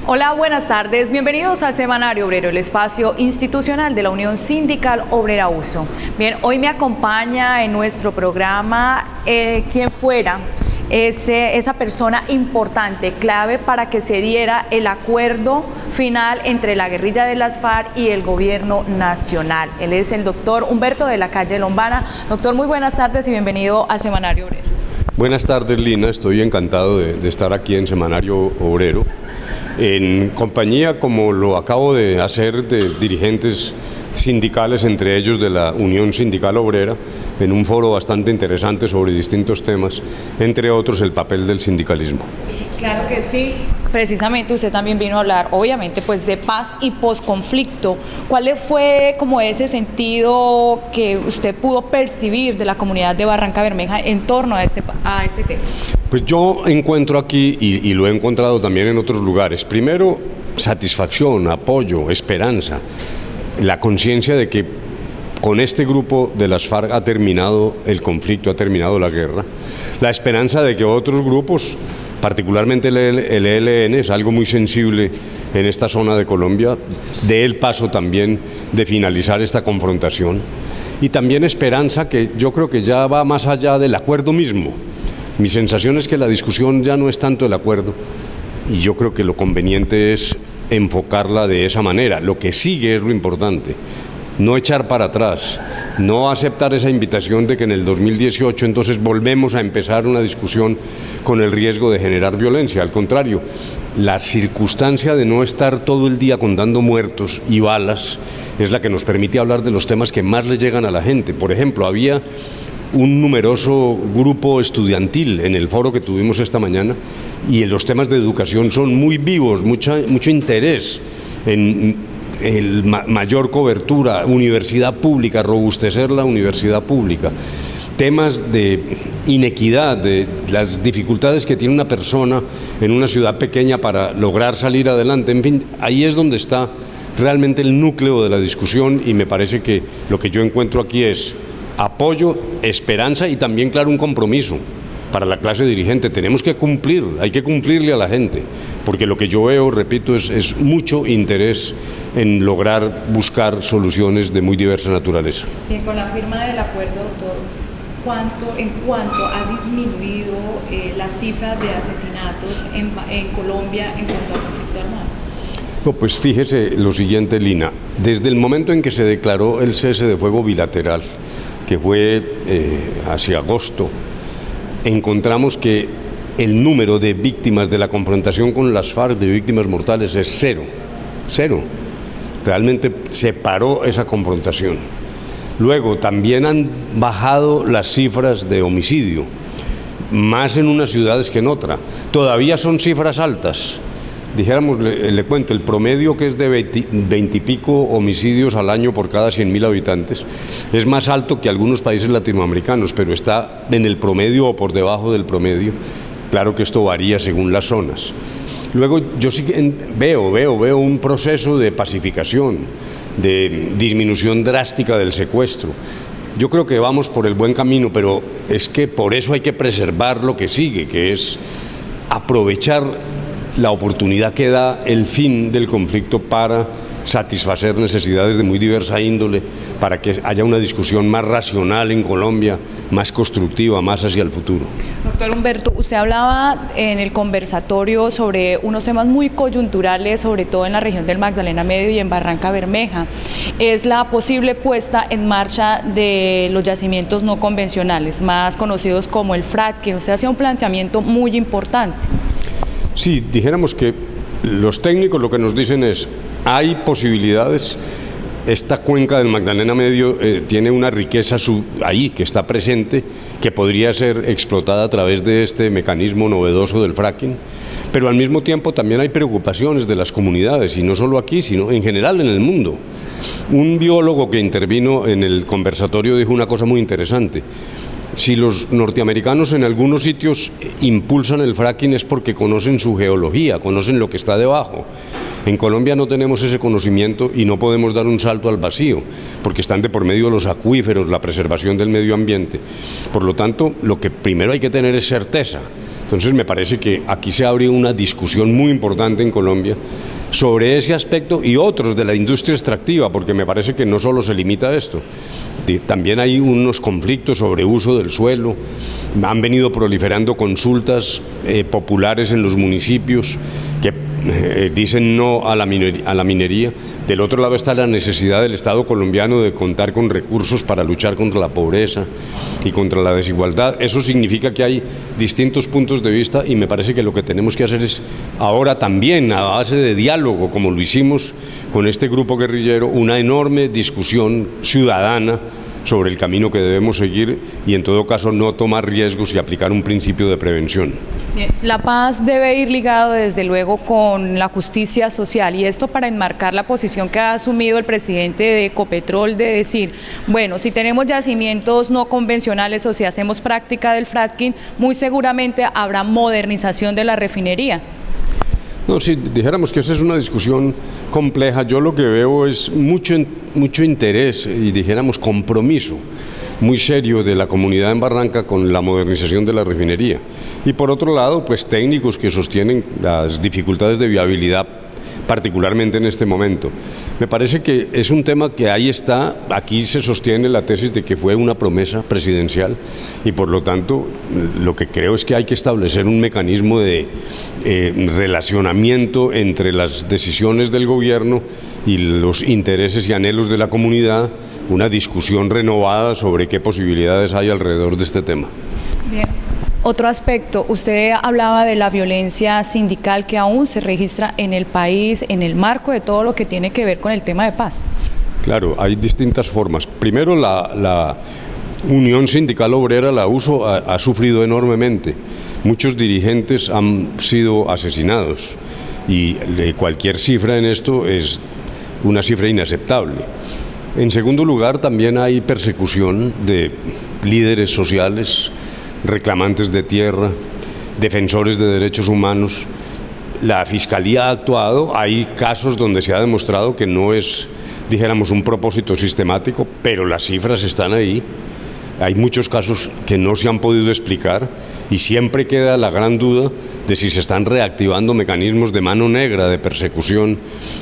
Hola, buenas tardes. Bienvenidos al Semanario Obrero, el espacio institucional de la Unión Sindical Obrera USO. Bien, hoy me acompaña en nuestro programa quien fuera esa persona importante, clave para que se diera el acuerdo final entre la guerrilla de las FARC y el gobierno nacional. Él es el doctor Humberto de la Calle Lombana. Doctor, muy buenas tardes y bienvenido al Semanario Obrero. Buenas tardes, Lina. Estoy encantado de estar aquí en Semanario Obrero, en compañía, como lo acabo de hacer, de dirigentes sindicales, entre ellos de la Unión Sindical Obrera, en un foro bastante interesante sobre distintos temas, entre otros el papel del sindicalismo. Claro que sí. Precisamente usted también vino a hablar, obviamente, pues de paz y posconflicto. ¿Cuál fue como ese sentido que usted pudo percibir de la comunidad de Barranca Bermeja en torno a este tema? Pues yo encuentro aquí, y lo he encontrado también en otros lugares, primero satisfacción, apoyo, esperanza, la conciencia de que con este grupo de las FARC ha terminado el conflicto, ha terminado la guerra, la esperanza de que otros grupos, particularmente el ELN, es algo muy sensible en esta zona de Colombia, dé el paso también de finalizar esta confrontación, y también esperanza que yo creo que ya va más allá del acuerdo mismo. Mi sensación es que la discusión ya no es tanto el acuerdo, y yo creo que lo conveniente es enfocarla de esa manera. Lo que sigue es lo importante, no echar para atrás, no aceptar esa invitación de que en el 2018 entonces volvemos a empezar una discusión con el riesgo de generar violencia. Al contrario, la circunstancia de no estar todo el día contando muertos y balas es la que nos permite hablar de los temas que más le llegan a la gente. Por ejemplo, había un numeroso grupo estudiantil en el foro que tuvimos esta mañana, y los temas de educación son muy vivos, mucho interés en mayor cobertura, universidad pública, robustecer la universidad pública, temas de inequidad, de las dificultades que tiene una persona en una ciudad pequeña para lograr salir adelante. En fin, ahí es donde está realmente el núcleo de la discusión, y me parece que lo que yo encuentro aquí es apoyo, esperanza y también, claro, un compromiso para la clase dirigente. Tenemos que cumplir, hay que cumplirle a la gente, porque lo que yo veo, repito, es mucho interés en lograr buscar soluciones de muy diversa naturaleza. Bien, con la firma del acuerdo, doctor, ¿en cuánto ha disminuido la cifra de asesinatos en Colombia en cuanto al conflicto armado? No, pues fíjese lo siguiente, Lina. Desde el momento en que se declaró el cese de fuego bilateral, que fue hacia agosto, encontramos que el número de víctimas de la confrontación con las FARC, de víctimas mortales, es cero. Realmente se paró esa confrontación. Luego, también han bajado las cifras de homicidio, más en unas ciudades que en otra. Todavía son cifras altas. Dijéramos, le cuento, el promedio, que es de 20 y pico homicidios al año por cada 100.000 habitantes, es más alto que algunos países latinoamericanos, pero está en el promedio o por debajo del promedio. Claro que esto varía según las zonas. Luego yo sí veo un proceso de pacificación, de disminución drástica del secuestro. Yo creo que vamos por el buen camino, pero es que por eso hay que preservar lo que sigue, que es aprovechar la oportunidad que da el fin del conflicto para satisfacer necesidades de muy diversa índole, para que haya una discusión más racional en Colombia, más constructiva, más hacia el futuro. Doctor Humberto, usted hablaba en el conversatorio sobre unos temas muy coyunturales, sobre todo en la región del Magdalena Medio y en Barranca Bermeja. Es la posible puesta en marcha de los yacimientos no convencionales, más conocidos como el fracking. Usted hacía un planteamiento muy importante. Sí, dijéramos que los técnicos lo que nos dicen es: hay posibilidades. Esta cuenca del Magdalena Medio tiene una riqueza ahí que está presente, que podría ser explotada a través de este mecanismo novedoso del fracking, pero al mismo tiempo también hay preocupaciones de las comunidades, y no solo aquí, sino en general en el mundo. Un biólogo que intervino en el conversatorio dijo una cosa muy interesante: si los norteamericanos en algunos sitios impulsan el fracking es porque conocen su geología, conocen lo que está debajo. En Colombia no tenemos ese conocimiento y no podemos dar un salto al vacío, porque están de por medio de los acuíferos, la preservación del medio ambiente. Por lo tanto, lo que primero hay que tener es certeza Entonces me parece que aquí se abre una discusión muy importante en Colombia sobre ese aspecto y otros de la industria extractiva, porque me parece que no solo se limita a esto. También hay unos conflictos sobre uso del suelo, han venido proliferando consultas populares en los municipios que dicen no a la minería. Del otro lado está la necesidad del Estado colombiano de contar con recursos para luchar contra la pobreza y contra la desigualdad. Eso significa que hay distintos puntos de vista y me parece que lo que tenemos que hacer es ahora también, a base de diálogo, como lo hicimos con este grupo guerrillero, una enorme discusión ciudadana sobre el camino que debemos seguir y en todo caso no tomar riesgos y aplicar un principio de prevención. Bien, la paz debe ir ligado desde luego con la justicia social y esto para enmarcar la posición que ha asumido el presidente de Ecopetrol de decir, bueno, si tenemos yacimientos no convencionales o si hacemos práctica del fracking, muy seguramente habrá modernización de la refinería. No, si dijéramos que esa es una discusión compleja, yo lo que veo es mucho interés y dijéramos compromiso muy serio de la comunidad en Barranca con la modernización de la refinería. Y por otro lado, pues técnicos que sostienen las dificultades de viabilidad, particularmente en este momento. Me parece que es un tema que ahí está, aquí se sostiene la tesis de que fue una promesa presidencial y por lo tanto lo que creo es que hay que establecer un mecanismo de relacionamiento entre las decisiones del gobierno y los intereses y anhelos de la comunidad, una discusión renovada sobre qué posibilidades hay alrededor de este tema. Bien. Otro aspecto, usted hablaba de la violencia sindical que aún se registra en el país, en el marco de todo lo que tiene que ver con el tema de paz. Claro, hay distintas formas. Primero, la Unión Sindical Obrera, la USO, ha sufrido enormemente. Muchos dirigentes han sido asesinados y cualquier cifra en esto es una cifra inaceptable. En segundo lugar, también hay persecución de líderes sociales, reclamantes de tierra, defensores de derechos humanos. La Fiscalía ha actuado, hay casos donde se ha demostrado que no es, dijéramos, un propósito sistemático, pero las cifras están ahí. Hay muchos casos que no se han podido explicar y siempre queda la gran duda de si se están reactivando mecanismos de mano negra de persecución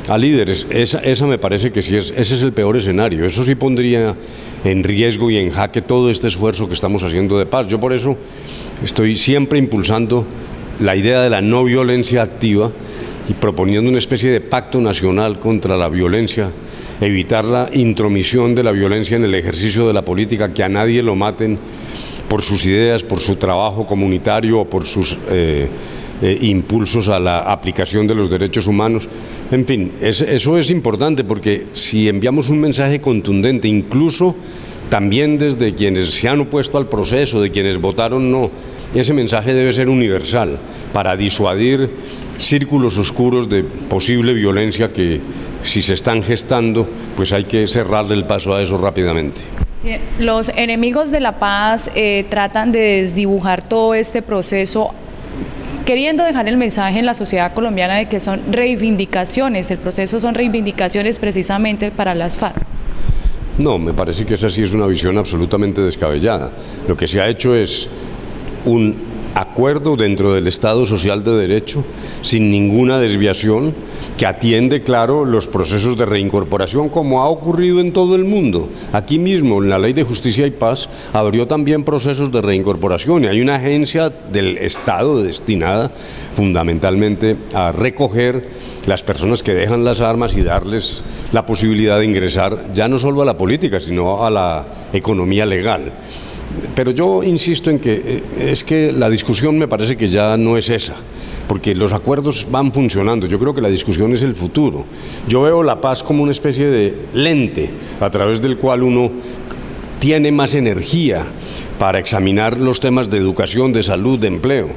a líderes. Esa me parece que sí ese es el peor escenario. Eso sí pondría en riesgo y en jaque todo este esfuerzo que estamos haciendo de paz. Yo por eso estoy siempre impulsando la idea de la no violencia activa y proponiendo una especie de pacto nacional contra la violencia, evitar la intromisión de la violencia en el ejercicio de la política, que a nadie lo maten por sus ideas, por su trabajo comunitario o por sus impulsos a la aplicación de los derechos humanos. En fin, eso es importante porque si enviamos un mensaje contundente, incluso también desde quienes se han opuesto al proceso, de quienes votaron no, ese mensaje debe ser universal para disuadir círculos oscuros de posible violencia que si se están gestando, pues hay que cerrarle el paso a eso rápidamente. Bien, los enemigos de la paz tratan de desdibujar todo este proceso, queriendo dejar el mensaje en la sociedad colombiana de que son reivindicaciones, el proceso son reivindicaciones precisamente para las FARC. No, me parece que esa sí es una visión absolutamente descabellada. Lo que se ha hecho es un acuerdo dentro del Estado Social de Derecho, sin ninguna desviación, que atiende, claro, los procesos de reincorporación, como ha ocurrido en todo el mundo. Aquí mismo, en la Ley de Justicia y Paz, abrió también procesos de reincorporación y hay una agencia del Estado destinada fundamentalmente a recoger las personas que dejan las armas y darles la posibilidad de ingresar ya no solo a la política, sino a la economía legal. Pero yo insisto en que es que la discusión me parece que ya no es esa, porque los acuerdos van funcionando. Yo creo que la discusión es el futuro. Yo veo la paz como una especie de lente a través del cual uno tiene más energía para examinar los temas de educación, de salud, de empleo,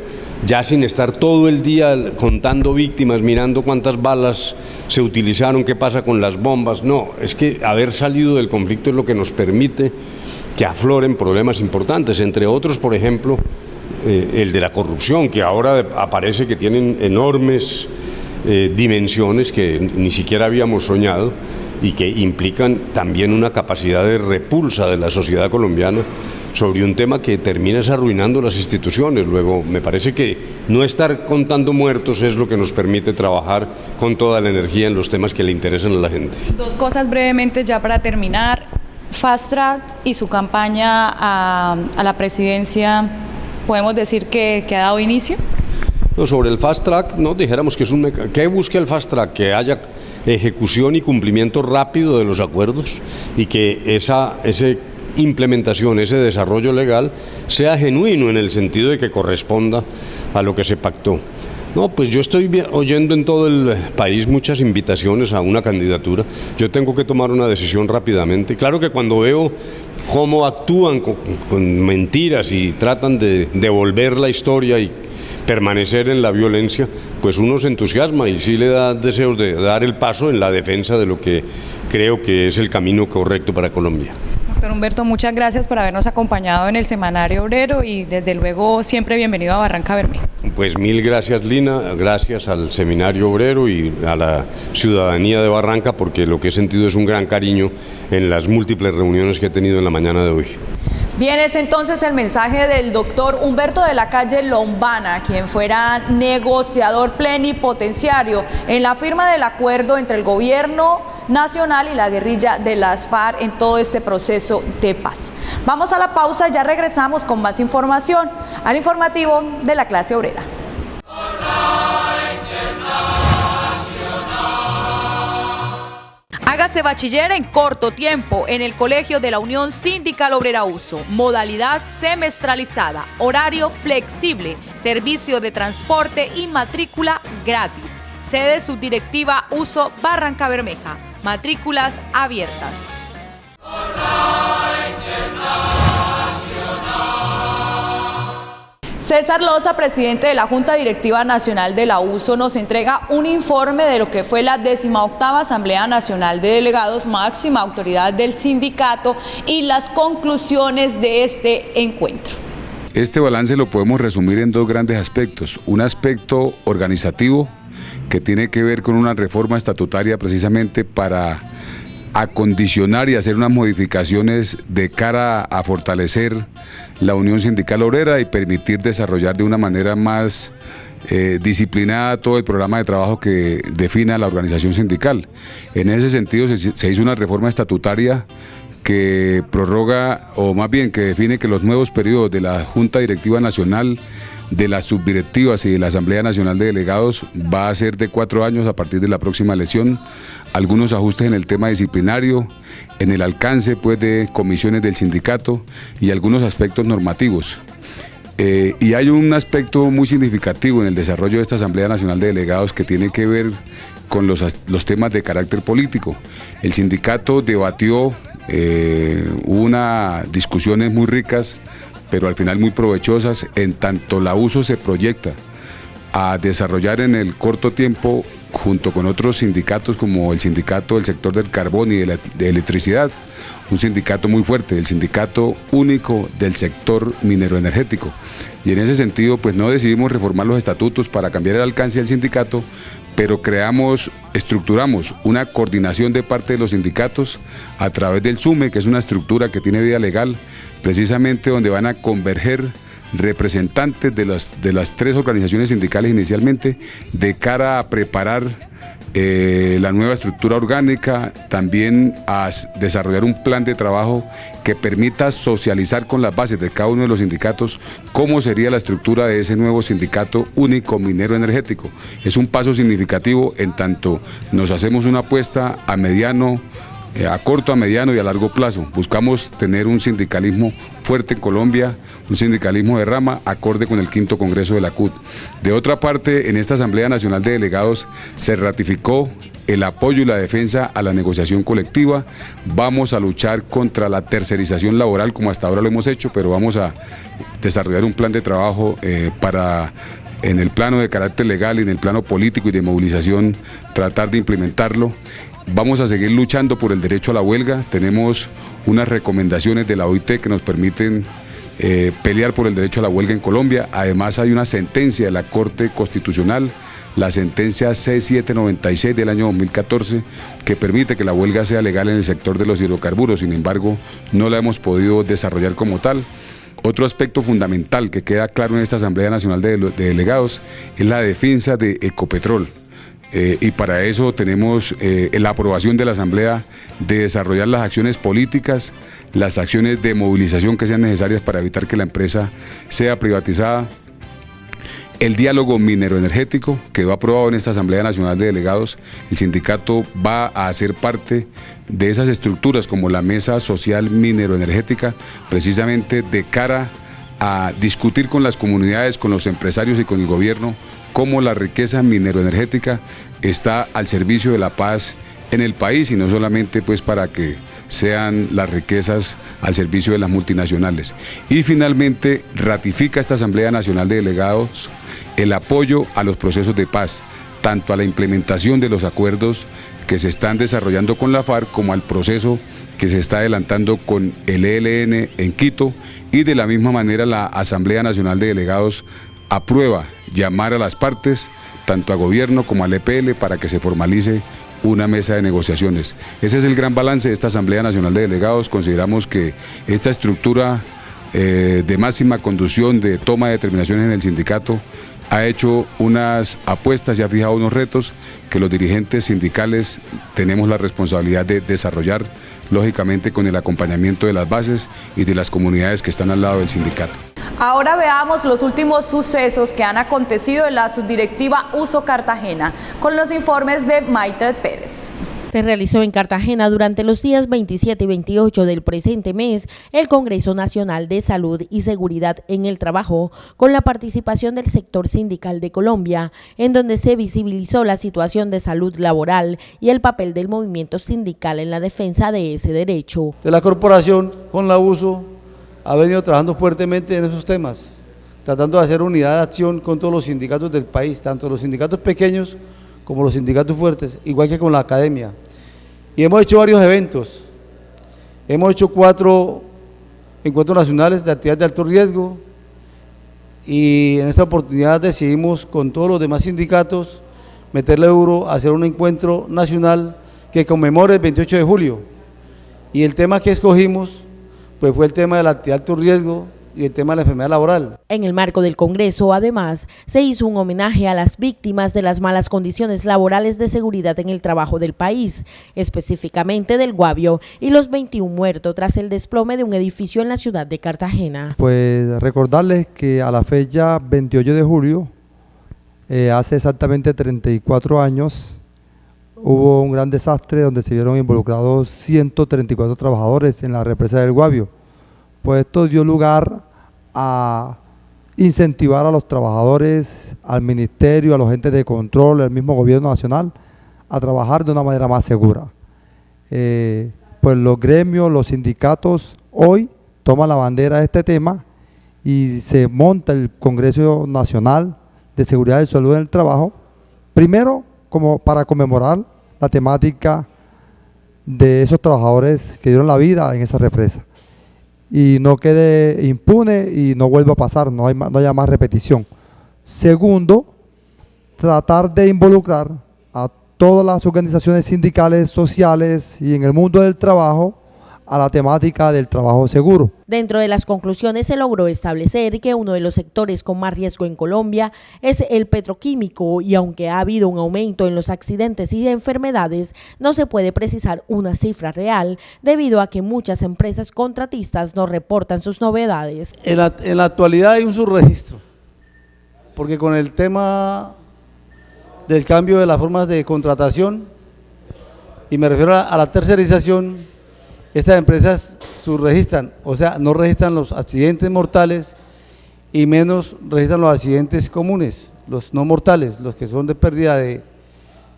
ya sin estar todo el día contando víctimas, mirando cuántas balas se utilizaron, qué pasa con las bombas. No, es que haber salido del conflicto es lo que nos permite que afloren problemas importantes, entre otros, por ejemplo, el de la corrupción, que ahora aparece que tienen enormes dimensiones que ni siquiera habíamos soñado, y que implican también una capacidad de repulsa de la sociedad colombiana sobre un tema que termina arruinando las instituciones. Luego, me parece que no estar contando muertos es lo que nos permite trabajar con toda la energía en los temas que le interesan a la gente. Dos cosas brevemente ya para terminar. Fast Track y su campaña a la presidencia, ¿podemos decir que ha dado inicio? No, sobre el Fast Track, no dijéramos que es ¿qué busca el Fast Track? Que haya ejecución y cumplimiento rápido de los acuerdos y que esa implementación, ese desarrollo legal sea genuino en el sentido de que corresponda a lo que se pactó. No, pues yo estoy oyendo en todo el país muchas invitaciones a una candidatura. Yo tengo que tomar una decisión rápidamente. Claro que cuando veo cómo actúan con mentiras y tratan de devolver la historia y permanecer en la violencia, pues uno se entusiasma y sí le da deseos de dar el paso en la defensa de lo que creo que es el camino correcto para Colombia. Doctor Humberto, muchas gracias por habernos acompañado en el Semanario Obrero y desde luego siempre bienvenido a Barranca Bermeja. Pues mil gracias, Lina, gracias al Seminario Obrero y a la ciudadanía de Barranca, porque lo que he sentido es un gran cariño en las múltiples reuniones que he tenido en la mañana de hoy. Bien, es entonces el mensaje del doctor Humberto de la Calle Lombana, quien fuera negociador plenipotenciario en la firma del acuerdo entre el gobierno nacional y la guerrilla de las FARC en todo este proceso de paz. Vamos a la pausa, ya regresamos con más información al informativo de la clase obrera. Hágase bachiller en corto tiempo en el Colegio de la Unión Sindical Obrera Uso. Modalidad semestralizada, horario flexible, servicio de transporte y matrícula gratis. Sede Subdirectiva Uso Barranca Bermeja. Matrículas abiertas. César Loza, presidente de la Junta Directiva Nacional de la USO, nos entrega un informe de lo que fue la 18ª Asamblea Nacional de Delegados, máxima autoridad del sindicato, y las conclusiones de este encuentro. Este balance lo podemos resumir en dos grandes aspectos. Un aspecto organizativo, que tiene que ver con una reforma estatutaria precisamente para acondicionar y hacer unas modificaciones de cara a fortalecer la Unión Sindical Obrera y permitir desarrollar de una manera más disciplinada todo el programa de trabajo que defina la organización sindical. En ese sentido se hizo una reforma estatutaria que prorroga, o más bien que define que los nuevos periodos de la Junta Directiva Nacional, de las subdirectivas y de la Asamblea Nacional de Delegados va a ser de 4 años a partir de la próxima elección. Algunos ajustes en el tema disciplinario, en el alcance pues, de comisiones del sindicato y algunos aspectos normativos. Y hay un aspecto muy significativo en el desarrollo de esta Asamblea Nacional de Delegados que tiene que ver con los temas de carácter político. El sindicato debatió, hubo unas discusiones muy ricas, pero al final muy provechosas, en tanto la USO se proyecta a desarrollar en el corto tiempo, junto con otros sindicatos como el sindicato del sector del carbón y de electricidad, un sindicato muy fuerte, el sindicato único del sector minero energético. Y en ese sentido, pues no decidimos reformar los estatutos para cambiar el alcance del sindicato, pero estructuramos una coordinación de parte de los sindicatos a través del SUME, que es una estructura que tiene vía legal, precisamente donde van a converger representantes de las 3 organizaciones sindicales inicialmente, de cara a preparar la nueva estructura orgánica, también a desarrollar un plan de trabajo que permita socializar con las bases de cada uno de los sindicatos cómo sería la estructura de ese nuevo sindicato único minero energético. Es un paso significativo en tanto nos hacemos una apuesta a corto, a mediano y a largo plazo. Buscamos tener un sindicalismo fuerte en Colombia, un sindicalismo de rama acorde con el 5º Congreso de la CUT. De otra parte, en esta Asamblea Nacional de Delegados se ratificó el apoyo y la defensa a la negociación colectiva. Vamos a luchar contra la tercerización laboral como hasta ahora lo hemos hecho, pero vamos a desarrollar un plan de trabajo para, en el plano de carácter legal y en el plano político y de movilización, tratar de implementarlo. Vamos a seguir luchando por el derecho a la huelga. Tenemos unas recomendaciones de la OIT que nos permiten pelear por el derecho a la huelga en Colombia. Además hay una sentencia de la Corte Constitucional, la sentencia C796 del año 2014, que permite que la huelga sea legal en el sector de los hidrocarburos. Sin embargo, no la hemos podido desarrollar como tal. Otro aspecto fundamental que queda claro en esta Asamblea Nacional de Delegados es la defensa de Ecopetrol. Y para eso tenemos la aprobación de la Asamblea de desarrollar las acciones políticas, las acciones de movilización que sean necesarias para evitar que la empresa sea privatizada. El diálogo mineroenergético quedó aprobado en esta Asamblea Nacional de Delegados. El sindicato va a hacer parte de esas estructuras como la Mesa Social Mineroenergética, precisamente de cara a discutir con las comunidades, con los empresarios y con el gobierno cómo la riqueza mineroenergética está al servicio de la paz en el país y no solamente pues para que sean las riquezas al servicio de las multinacionales. Y finalmente ratifica esta Asamblea Nacional de Delegados el apoyo a los procesos de paz, tanto a la implementación de los acuerdos que se están desarrollando con la FARC como al proceso que se está adelantando con el ELN en Quito, y de la misma manera la Asamblea Nacional de Delegados aprueba llamar a las partes, tanto a gobierno como al EPL, para que se formalice una mesa de negociaciones. Ese es el gran balance de esta Asamblea Nacional de Delegados. Consideramos que esta estructura de máxima conducción, de toma de determinaciones en el sindicato, ha hecho unas apuestas y ha fijado unos retos que los dirigentes sindicales tenemos la responsabilidad de desarrollar, lógicamente con el acompañamiento de las bases y de las comunidades que están al lado del sindicato. Ahora veamos los últimos sucesos que han acontecido en la subdirectiva Uso Cartagena, con los informes de Maite Pérez. Se realizó en Cartagena durante los días 27 y 28 del presente mes el Congreso Nacional de Salud y Seguridad en el Trabajo, con la participación del sector sindical de Colombia, en donde se visibilizó la situación de salud laboral y el papel del movimiento sindical en la defensa de ese derecho. De la corporación, con la USO, ha venido trabajando fuertemente en esos temas, tratando de hacer unidad de acción con todos los sindicatos del país, tanto los sindicatos pequeños como los sindicatos fuertes, igual que con la academia. Y hemos hecho varios eventos. Hemos hecho 4 encuentros nacionales de actividades de alto riesgo, y en esta oportunidad decidimos con todos los demás sindicatos meterle duro a hacer un encuentro nacional que conmemore el 28 de julio. Y el tema que escogimos pues fue el tema de la actividad de alto riesgo y el tema de la enfermedad laboral. En el marco del Congreso, además, se hizo un homenaje a las víctimas de las malas condiciones laborales de seguridad en el trabajo del país, específicamente del Guavio, y los 21 muertos tras el desplome de un edificio en la ciudad de Cartagena. Pues recordarles que a la fecha 28 de julio, hace exactamente 34 años, hubo un gran desastre donde se vieron involucrados 134 trabajadores en la represa del Guavio. Pues esto dio lugar a incentivar a los trabajadores, al ministerio, a los entes de control, al mismo gobierno nacional, a trabajar de una manera más segura. Pues los gremios, los sindicatos hoy toman la bandera de este tema y se monta el Congreso Nacional de Seguridad y Salud en el Trabajo, primero como para conmemorar la temática de esos trabajadores que dieron la vida en esa represa, y no quede impune y no vuelva a pasar, no haya más repetición. Segundo, tratar de involucrar a todas las organizaciones sindicales, sociales y en el mundo del trabajo a la temática del trabajo seguro. Dentro de las conclusiones se logró establecer que uno de los sectores con más riesgo en Colombia es el petroquímico, y aunque ha habido un aumento en los accidentes y enfermedades, no se puede precisar una cifra real debido a que muchas empresas contratistas no reportan sus novedades. En la actualidad hay un subregistro, porque con el tema del cambio de las formas de contratación, y me refiero a la tercerización, estas empresas subregistran, o sea, no registran los accidentes mortales y menos registran los accidentes comunes, los no mortales, los que son de pérdida de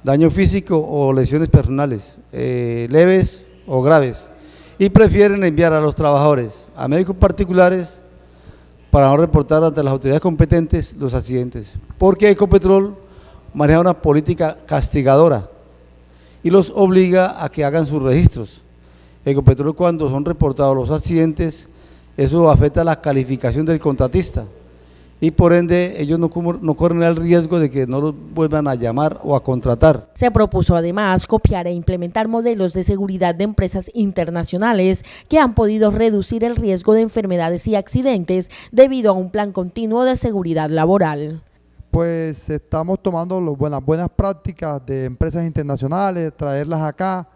daño físico o lesiones personales, leves o graves, y prefieren enviar a los trabajadores a médicos particulares para no reportar ante las autoridades competentes los accidentes, porque Ecopetrol maneja una política castigadora y los obliga a que hagan sus registros. Ecopetrol, cuando son reportados los accidentes, eso afecta la calificación del contratista y por ende ellos no corren el riesgo de que no los vuelvan a llamar o a contratar. Se propuso además copiar e implementar modelos de seguridad de empresas internacionales que han podido reducir el riesgo de enfermedades y accidentes debido a un plan continuo de seguridad laboral. Pues estamos tomando las buenas prácticas de empresas internacionales, traerlas acá,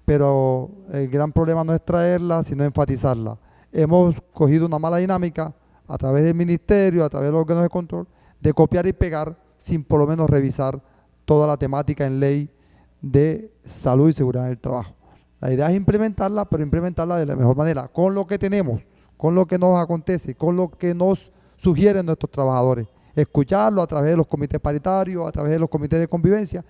pero el gran problema no es traerlas, sino enfatizarlas. Hemos cogido una mala dinámica a través del ministerio, a través de los órganos de control, de copiar y pegar sin por lo menos revisar toda la temática en ley de salud y seguridad en el trabajo. La idea es implementarla, pero implementarla de la mejor manera, con lo que tenemos, con lo que nos acontece, con lo que nos sugieren nuestros trabajadores. Escucharlo a través de los comités paritarios, a través de los comités de convivencia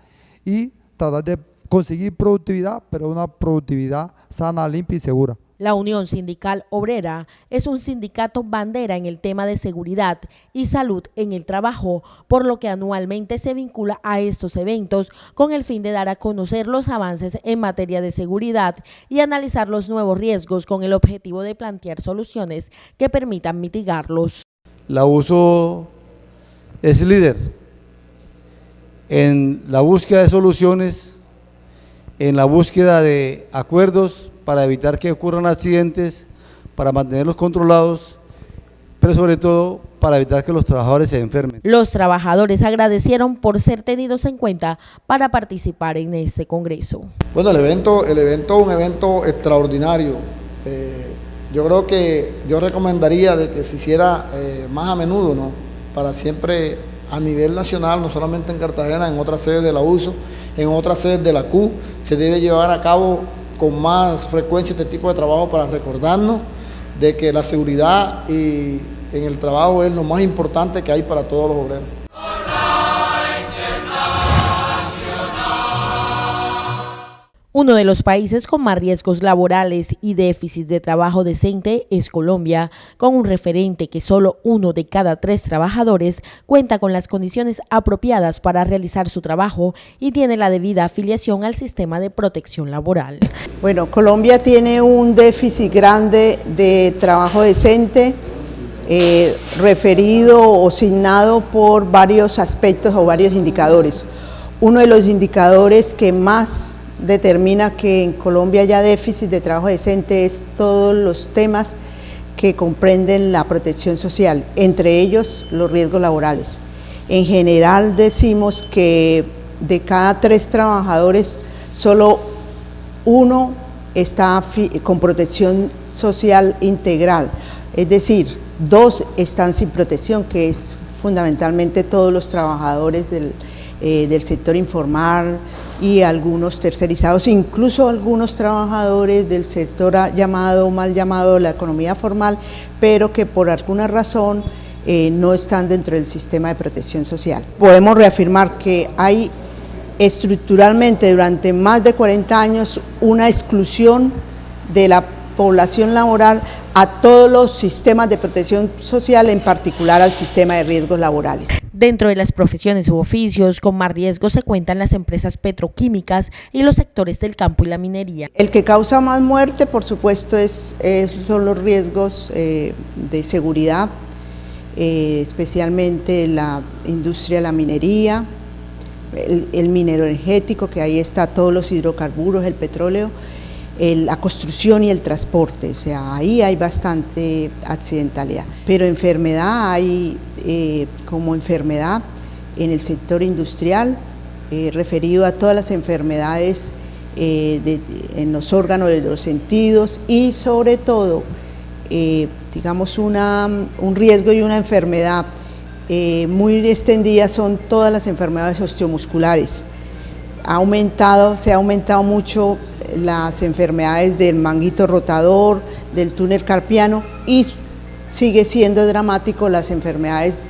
y tratar de conseguir productividad, pero una productividad sana, limpia y segura. La Unión Sindical Obrera es un sindicato bandera en el tema de seguridad y salud en el trabajo, por lo que anualmente se vincula a estos eventos con el fin de dar a conocer los avances en materia de seguridad y analizar los nuevos riesgos con el objetivo de plantear soluciones que permitan mitigarlos. La USO es líder en la búsqueda de soluciones, en la búsqueda de acuerdos para evitar que ocurran accidentes, para mantenerlos controlados, pero sobre todo para evitar que los trabajadores se enfermen. Los trabajadores agradecieron por ser tenidos en cuenta para participar en este congreso. Bueno, el evento es un evento extraordinario. Yo creo que yo recomendaría de que se hiciera más a menudo, ¿no? Para siempre a nivel nacional, no solamente en Cartagena, en otras sedes de la USO, en otras sedes de la CU, se debe llevar a cabo con más frecuencia este tipo de trabajo para recordarnos de que la seguridad en el trabajo es lo más importante que hay para todos los obreros. Uno de los países con más riesgos laborales y déficit de trabajo decente es Colombia, con un referente que solo 1 de cada 3 trabajadores cuenta con las condiciones apropiadas para realizar su trabajo y tiene la debida afiliación al sistema de protección laboral. Bueno, Colombia tiene un déficit grande de trabajo decente, referido o signado por varios aspectos o varios indicadores. Uno de los indicadores que más determina que en Colombia haya déficit de trabajo decente es todos los temas que comprenden la protección social, entre ellos los riesgos laborales. En general decimos que de cada 3 trabajadores, solo 1 está con protección social integral, es decir, 2 están sin protección, que es fundamentalmente todos los trabajadores del sector informal y algunos tercerizados, incluso algunos trabajadores del sector mal llamado la economía formal, pero que por alguna razón no están dentro del sistema de protección social. Podemos reafirmar que hay estructuralmente durante más de 40 años una exclusión de la población laboral a todos los sistemas de protección social, en particular al sistema de riesgos laborales. Dentro de las profesiones u oficios con más riesgo se cuentan las empresas petroquímicas y los sectores del campo y la minería. El que causa más muerte, por supuesto, son los riesgos de seguridad, especialmente la industria de la minería, el minero energético, que ahí está todos los hidrocarburos, el petróleo, la construcción y el transporte, o sea, ahí hay bastante accidentalidad. Pero enfermedad hay como enfermedad en el sector industrial, referido a todas las enfermedades en los órganos de los sentidos y sobre todo, digamos, un riesgo y una enfermedad muy extendida son todas las enfermedades osteomusculares. Se ha aumentado mucho las enfermedades del manguito rotador, del túnel carpiano y sigue siendo dramático las enfermedades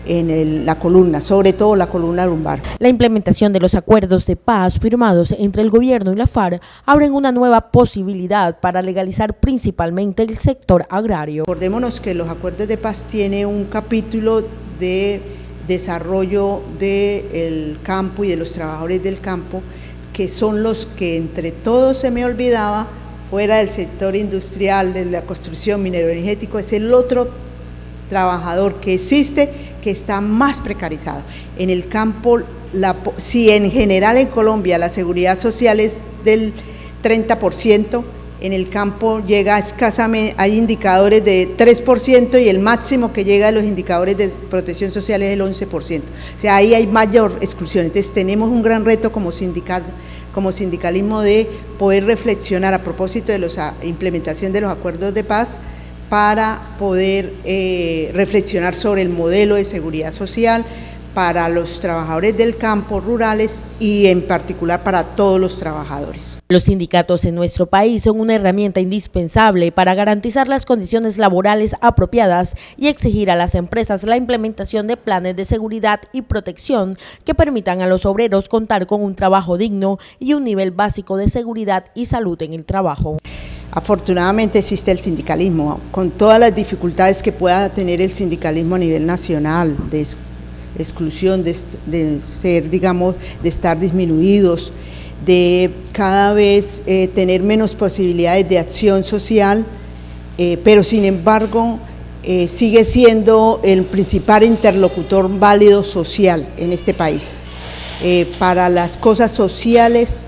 en la columna, sobre todo la columna lumbar. La implementación de los acuerdos de paz firmados entre el gobierno y la FARC abren una nueva posibilidad para legalizar principalmente el sector agrario. Recordémonos que los acuerdos de paz tienen un capítulo de desarrollo del campo y de los trabajadores del campo, que son los que entre todos se me olvidaba, fuera del sector industrial, de la construcción, minero energético, es el otro trabajador que existe que está más precarizado. En el campo, si en general en Colombia la seguridad social es del 30%, en el campo llega escasamente, hay indicadores de 3% y el máximo que llega a los indicadores de protección social es el 11%. O sea, ahí hay mayor exclusión. Entonces tenemos un gran reto como sindicalismo de poder reflexionar a propósito de la implementación de los acuerdos de paz para poder reflexionar sobre el modelo de seguridad social para los trabajadores del campo, rurales y en particular para todos los trabajadores. Los sindicatos en nuestro país son una herramienta indispensable para garantizar las condiciones laborales apropiadas y exigir a las empresas la implementación de planes de seguridad y protección que permitan a los obreros contar con un trabajo digno y un nivel básico de seguridad y salud en el trabajo. Afortunadamente existe el sindicalismo, con todas las dificultades que pueda tener el sindicalismo a nivel nacional, de exclusión, de ser, digamos, de estar disminuidos, de cada vez tener menos posibilidades de acción social, pero sin embargo sigue siendo el principal interlocutor válido social en este país. Para las cosas sociales,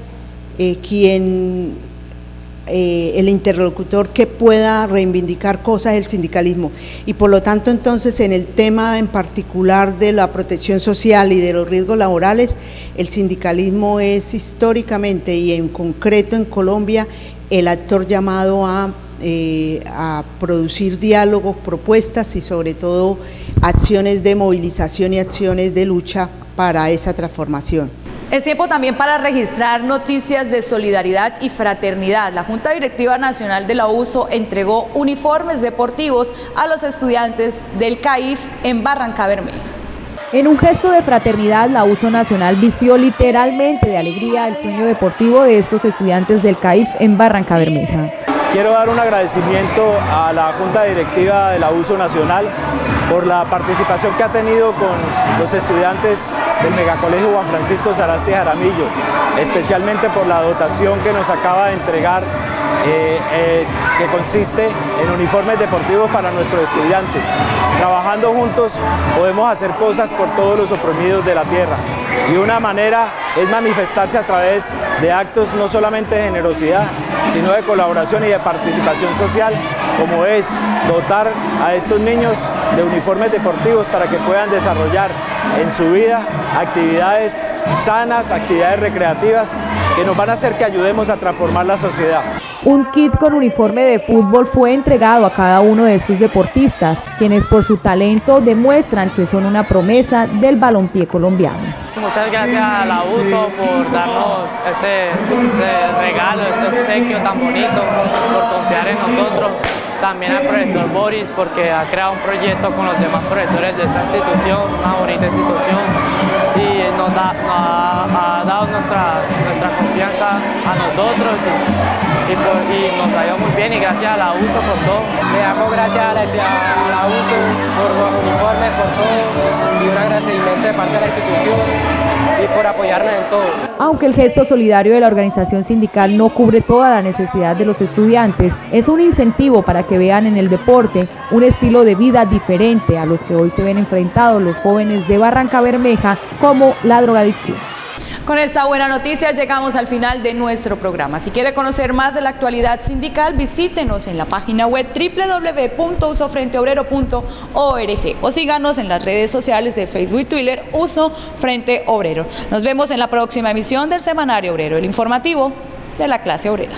el interlocutor que pueda reivindicar cosas es el sindicalismo, y por lo tanto entonces en el tema en particular de la protección social y de los riesgos laborales, el sindicalismo es históricamente y en concreto en Colombia el actor llamado a producir diálogos, propuestas y sobre todo acciones de movilización y acciones de lucha para esa transformación. Es tiempo también para registrar noticias de solidaridad y fraternidad. La Junta Directiva Nacional de la USO entregó uniformes deportivos a los estudiantes del CAIF en Barrancabermeja. En un gesto de fraternidad, la USO Nacional vistió literalmente de alegría el sueño deportivo de estos estudiantes del CAIF en Barrancabermeja. Quiero dar un agradecimiento a la Junta Directiva de la USO Nacional por la participación que ha tenido con los estudiantes del Megacolegio Juan Francisco Sagasti Jaramillo, especialmente por la dotación que nos acaba de entregar, que consiste en uniformes deportivos para nuestros estudiantes. Trabajando juntos podemos hacer cosas por todos los oprimidos de la tierra, y una manera es manifestarse a través de actos no solamente de generosidad, sino de colaboración y de participación social, como es dotar a estos niños de uniformes deportivos para que puedan desarrollar en su vida actividades sanas, actividades recreativas que nos van a hacer que ayudemos a transformar la sociedad. Un kit con uniforme de fútbol fue entregado a cada uno de estos deportistas, quienes por su talento demuestran que son una promesa del balompié colombiano. Muchas gracias a la USO por darnos este regalo, este obsequio tan bonito, por confiar en nosotros. También al profesor Boris, porque ha creado un proyecto con los demás profesores de esta institución, una bonita institución, y nos ha dado nuestra confianza a nosotros y nos ha ido muy bien, y gracias a la USO por todo. Le damos gracias a la USO por los uniformes, por todo, y un agradecimiento de parte de la institución y por apoyarnos en todo. Aunque el gesto solidario de la organización sindical no cubre toda la necesidad de los estudiantes, es un incentivo para que vean en el deporte un estilo de vida diferente a los que hoy se ven enfrentados los jóvenes de Barrancabermeja, como la drogadicción. Con esta buena noticia llegamos al final de nuestro programa. Si quiere conocer más de la actualidad sindical, visítenos en la página web www.usofrenteobrero.org o síganos en las redes sociales de Facebook y Twitter, USO Frente Obrero. Nos vemos en la próxima emisión del Semanario Obrero, el informativo de la clase obrera.